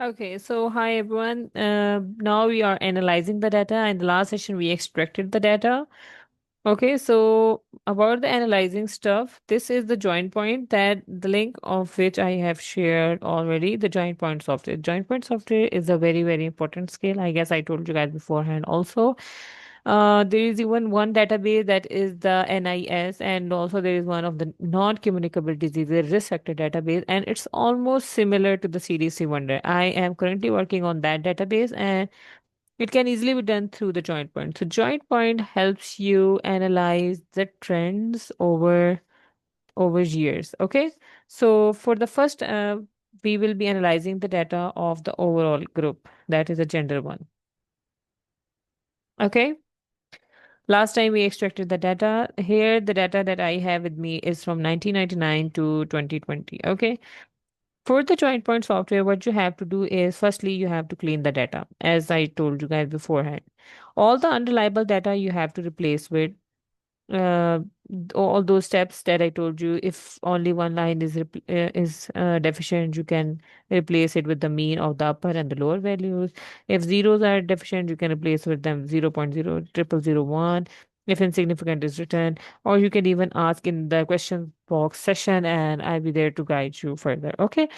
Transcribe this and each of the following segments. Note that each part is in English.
Okay, so hi everyone. Now we are analyzing the data. In the last session, we extracted the data. Okay, so about the analyzing stuff, this is the joint point that the link of which I have shared already. The joint point software. Joint point software is a very, very important skill. I guess I told you guys beforehand also. There is even one database that is the NIS, and also there is one of the non-communicable diseases risk factor database, and it's almost similar to the CDC wonder. I am currently working on that database, and it can easily be done through the joint point. So joint point helps you analyze the trends over years. Okay. So for the first, we will be analyzing the data of the overall group. That is a gender one. Okay. Last time we extracted the data. Here, the data that I have with me is from 1999 to 2020. Okay. For the joint point software, what you have to do is firstly, you have to clean the data, as I told you guys beforehand. All the unreliable data you have to replace with uh, all those steps that I told you. If only one line is deficient, you can replace it with the mean of the upper and the lower values. If zeros are deficient, you can replace with them 0.00001. If insignificant is written, or you can even ask in the question box session, and I'll be there to guide you further. Okay,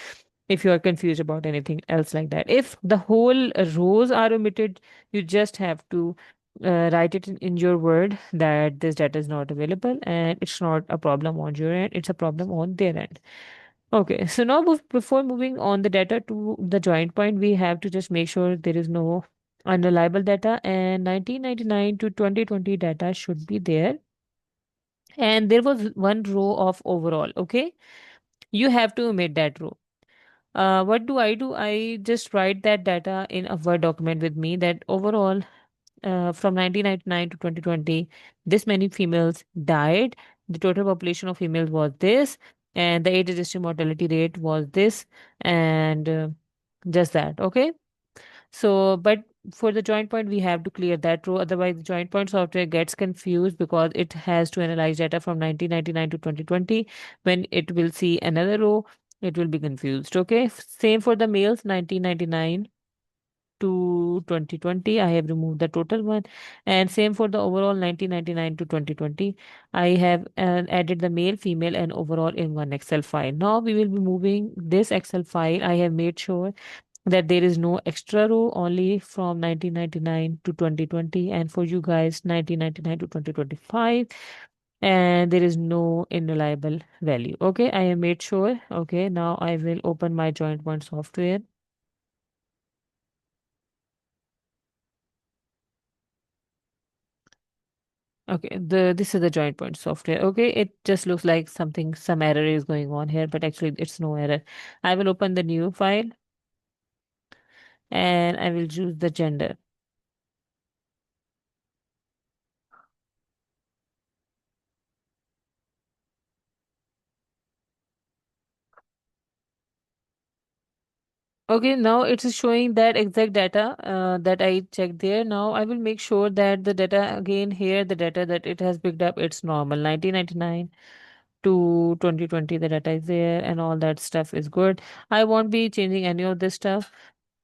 if you are confused about anything else like that. If the whole rows are omitted, you just have to write it in your word that this data is not available, and it's not a problem on your end, it's a problem on their end. Okay, so now before moving on the data to the joint point, we have to just make sure there is no unreliable data, and 1999 to 2020 data should be there. And there was one row of overall. Okay, you have to omit that row. What do? I just write that data in a Word document with me that overall, from 1999 to 2020, this many females died. The total population of females was this, and the age-adjusted mortality rate was this, and just that. Okay. So, but for the joint point, we have to clear that row. Otherwise, the joint point software gets confused because it has to analyze data from 1999 to 2020. When it will see another row, it will be confused. Okay. Same for the males, 1999 to 2020. I have removed the total one. And same for the overall 1999 to 2020. I have added the male, female, and overall in one Excel file. Now we will be moving this Excel file. I have made sure that there is no extra row, only from 1999 to 2020, and for you guys 1999 to 2025, and there is no unreliable value. Okay, I have made sure. Okay, now I will open my joint point software. Okay, this is the joint point software. Okay, it just looks like some error is going on here, but actually it's no error. I will open the new file, and I will choose the gender. Okay, now it is showing that exact data that I checked there. Now I will make sure that the data again here, the data that it has picked up, it's normal. 1999 to 2020, the data is there and all that stuff is good. I won't be changing any of this stuff.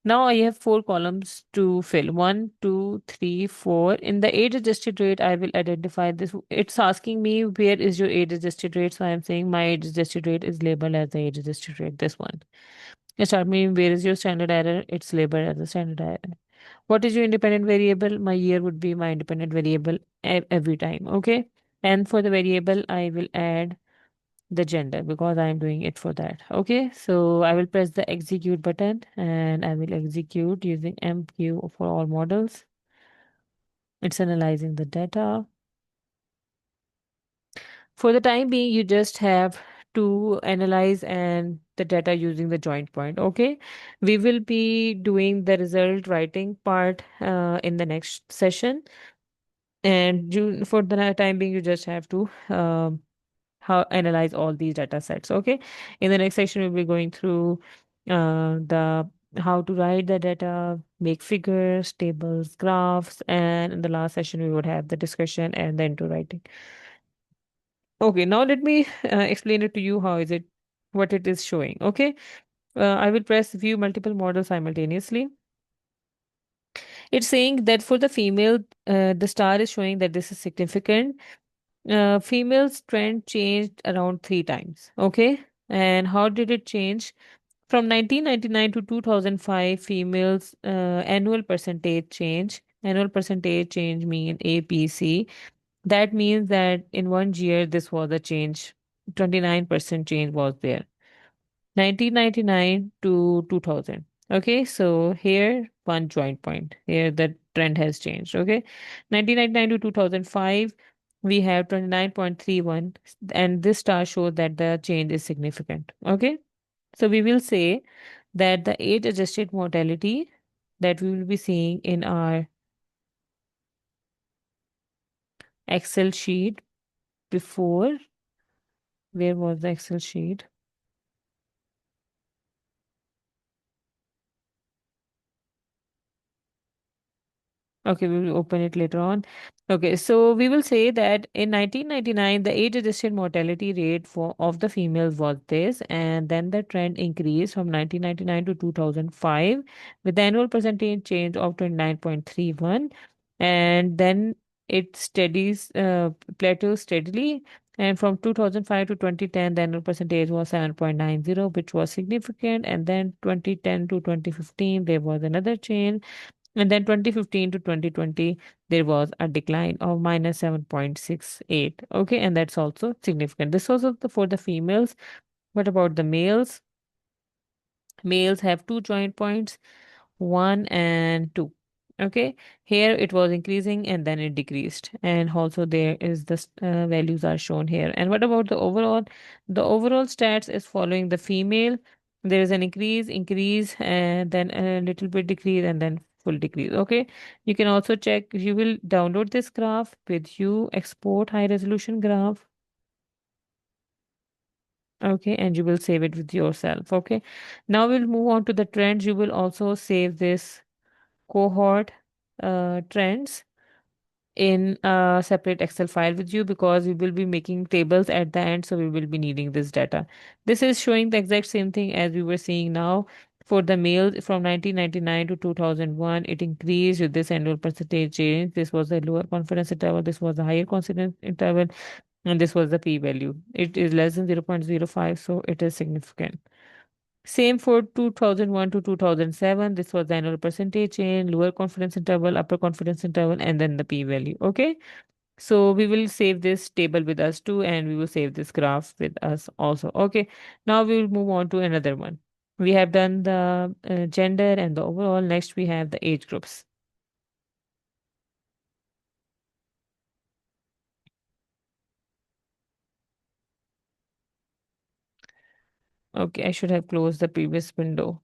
Now I have four columns to fill. One, two, three, four. In the age adjusted rate, I will identify this. It's asking me where is your age adjusted rate. So I'm saying my age adjusted rate is labeled as the age adjusted rate, this one. It's asking me where is your standard error. It's labeled as a standard error. What is your independent variable? My year would be my independent variable every time. Okay. And for the variable, I will add the gender because I'm doing it for that. Okay, so I will press the execute button and I will execute using MQ for all models. It's analyzing the data. For the time being, you just have to analyze and the data using the joint point. Okay, we will be doing the result writing part in the next session. And for the time being, you just have to how analyze all these data sets. Okay, in the next section we'll be going through the how to write the data, make figures, tables, graphs, and in the last session we would have the discussion and then to writing. Okay, now let me explain it to you how is it what it is showing. Okay, I will press view multiple models simultaneously. It's saying that for the female, the star is showing that this is significant. Females trend changed around three times. Okay. And how did it change? From 1999 to 2005, females annual percentage change mean APC. That means that in 1 year, this was a change. 29% change was there. 1999 to 2000. Okay, so here one joint point. Here the trend has changed. Okay, 1999 to 2005, we have 29.31, and this star shows that the change is significant. Okay, so we will say that the age adjusted mortality that we will be seeing in our Excel sheet before, where was the Excel sheet? Okay, we will open it later on. Okay, so we will say that in 1999, the age-adjusted mortality rate for of the females was this, and then the trend increased from 1999 to 2005 with the annual percentage change of 29.31, and then it plateaus steadily. And from 2005 to 2010, the annual percentage was 7.90, which was significant. And then 2010 to 2015, there was another change, and then 2015 to 2020, there was a decline of minus 7.68. Okay, and that's also significant. This was also for the females. What about the males? Males have two joint points, 1 and 2. Okay, here it was increasing and then it decreased, and also there is the values are shown here. And what about the overall? The overall stats is following the female. There is an increase, and then a little bit decrease, and then full decrease. Okay, you can also check. You will download this graph with you, export high resolution graph. Okay, and you will save it with yourself. Okay, now we'll move on to the trends. You will also save this cohort trends in a separate Excel file with you, because we will be making tables at the end, so we will be needing this data. This is showing the exact same thing as we were seeing now. For the males from 1999 to 2001, it increased with this annual percentage change. This was a lower confidence interval, this was a higher confidence interval, and this was the p-value. It is less than 0.05, so it is significant. Same for 2001 to 2007. This was the annual percentage change, lower confidence interval, upper confidence interval, and then the p-value. Okay. So we will save this table with us too, and we will save this graph with us also. Okay. Now we will move on to another one. We have done the gender and the overall. Next, we have the age groups. Okay. I should have closed the previous window.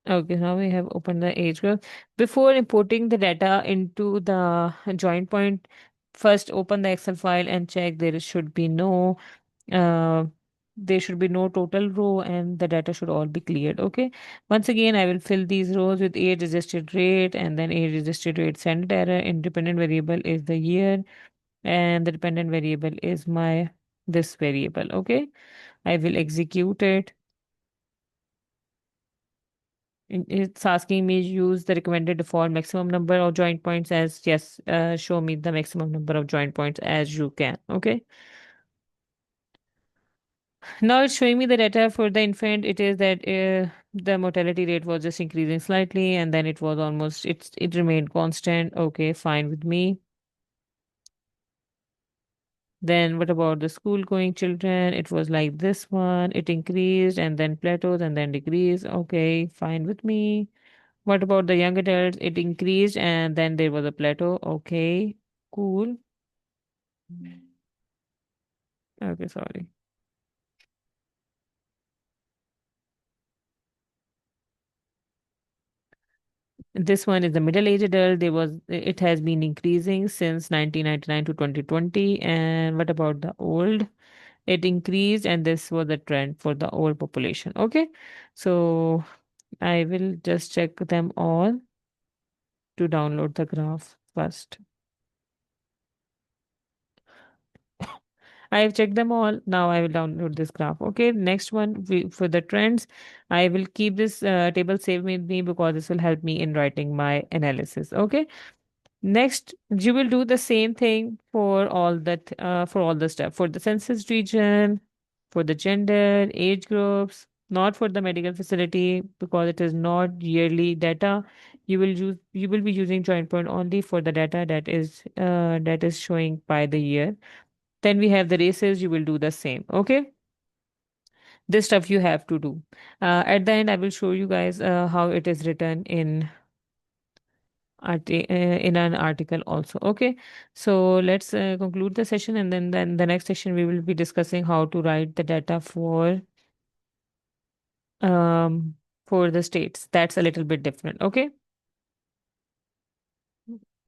Okay, now we have opened the age group. Before importing the data into the joint point, first open the Excel file and check uh, there should be no total row, and the data should all be cleared. Okay. Once again, I will fill these rows with age registered rate, and then age registered rate standard error. Independent variable is the year, and the dependent variable is my this variable. Okay. I will execute it. It's asking me to use the recommended default maximum number of joint points as yes, show me the maximum number of joint points as you can. Okay. Now it's showing me the data for the infant. It is that the mortality rate was just increasing slightly, and then it remained constant. Okay, fine with me. Then what about the school going children? It was like this one. It increased and then plateaus and then decreased. Okay, fine with me. What about the young adults? It increased and then there was a plateau. Okay, cool. Okay, sorry. This one is the middle-aged adult. It has been increasing since 1999 to 2020. And what about the old? it increased, and this was the trend for the overpopulation. Okay, so I will just check them all to download the graph first. I have checked them all. Now I will download this graph. Okay, next one for the trends. I will keep this table saved with me because this will help me in writing my analysis. Okay. Next, you will do the same thing for all that for all the stuff for the census region, for the gender, age groups, not for the medical facility because it is not yearly data. You will be using joint point only for the data that is showing by the year. Then we have the races. You will do the same. Okay, this stuff you have to do. At the end, I will show you guys how it is written in in an article also. Okay, so let's conclude the session, and then the next session we will be discussing how to write the data um for the states. That's a little bit different. Okay.